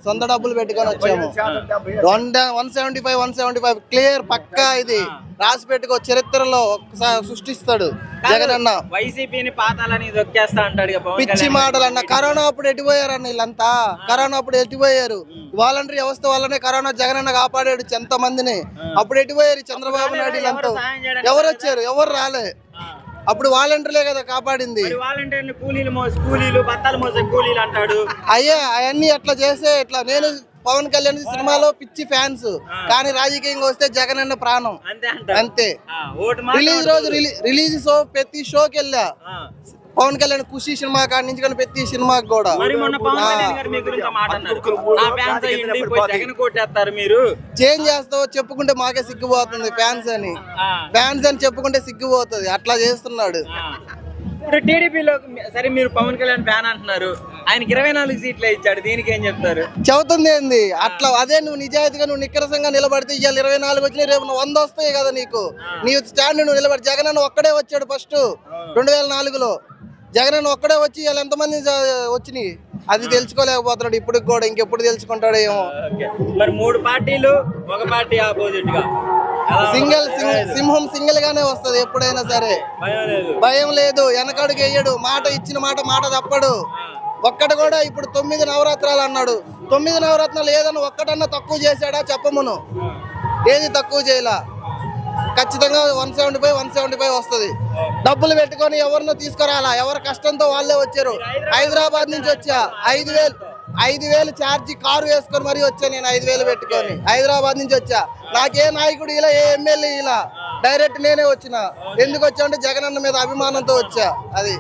సొంత డబ్బులు పెట్టుకొని వచ్చాము. 175 క్లియర్ పక్కా. ఇది రాసి పెట్టుకో, చరిత్రలో ఒక్కసారి సృష్టిస్తాడు జగన్ అన్న. వైసీపీని పాతాలని దొక్కేస్తా అంటాడు. పిచ్చి మాటలు అన్న. కరోనా అప్పుడు ఎట్టిపోయారన్న వీళ్ళంతా. కరోనా అప్పుడు ఎట్టిపోయారు. వాలంటరీ వ్యవస్థ వల్లనే కరోనా జగన్ అన్న కాపాడాడు ఎంత మందిని. అప్పుడు ఎట్టిపోయారు చంద్రబాబు నాయుడు వీళ్ళంతా. ఎవరు వచ్చారు? ఎవరు రాలే. అప్పుడు వాలంటీర్లే కదా కాపాడింది. కూలీలు బత్తాలు మోసే కూలీలు అంటాడు. అయ్యా అవన్నీ ఎట్లా చేస్తే ఎట్లా. నేను పవన్ కళ్యాణ్ సినిమాలో పిచ్చి ఫ్యాన్స్, కానీ రాజకీయంగా వస్తే జగన్ అన్న ప్రాణం అంతే. రిలీజ్ రోజు రిలీజ్ షో ప్రతి షోకి వెళ్ళా. పవన్ కళ్యాణ్ ఖుషి సినిమా కాడి నుంచి కానీ ప్రతి సినిమాకి కూడా. చేంజ్ చేస్తావు చెప్పుకుంటే మాకే సిగ్గుపోతుంది. ఫ్యాన్స్ అని చెప్పుకుంటే సిగ్గుపోతుంది. అట్లా చేస్తున్నాడు. ఇప్పుడు టీడీపీలో సరే మీరు పవన్ కళ్యాణ్ ఫ్యాన్ అంటున్నారు, ఆయనకి 24 సీట్లు ఇచ్చాడు, దీనికి ఏం చెప్తారు? చెబుతుంది ఏంది అట్లా. అదే నువ్వు నిజాయితీగా నువ్వు నిక్కరసంగా నిలబడితే ఇవాళ 24 వచ్చినాయి, రేపు 100 వస్తాయి కదా నీకు. నీ స్టాండ్ నువ్వు నిలబడి. జగన్ అన్న ఒక్కడే వచ్చాడు ఫస్ట్ 2004లో. జగన్ అన్న ఒక్కడే వచ్చి ఇవాళ ఎంతమంది వచ్చినాయి అది తెలుసుకోలేకపోతున్నాడు ఇప్పటికి కూడా. ఇంకెప్పుడు తెలుసుకుంటాడో ఏమో. మరి 3 పార్టీలు ఒక పార్టీ ఆపోజిట్ గా సింహం సింగిల్ గానే వస్తది ఎప్పుడైనా సరే. భయం లేదు. వెనకడుగు వేయడు. మాట ఇచ్చిన మాట తప్పడు. ఒక్కటి కూడా. ఇప్పుడు 9 నవరాత్రాలు అన్నాడు. 9 నవరత్నాలు ఏదన్నా ఒక్కటన్నా తక్కువ చేశాడా చెప్పమును. ఏది తక్కువ చేయలా. ఖచ్చితంగా 175 వస్తుంది. డబ్బులు పెట్టుకొని ఎవరినో తీసుకురాలా. ఎవరి కష్టంతో వాళ్ళే వచ్చారు. హైదరాబాద్ నుంచి వచ్చా. 5,000 ఛార్జీ కారు వేసుకొని మరీ వచ్చా నేను. 5,000 పెట్టుకొని హైదరాబాద్ నుంచి వచ్చా. నాకే నాయకుడు ఇలా, ఏ ఎమ్మెల్యే ఇలా. డైరెక్ట్ నేనే వచ్చిన. ఎందుకు వచ్చా అంటే జగన్ అన్న మీద అభిమానంతో వచ్చా. అది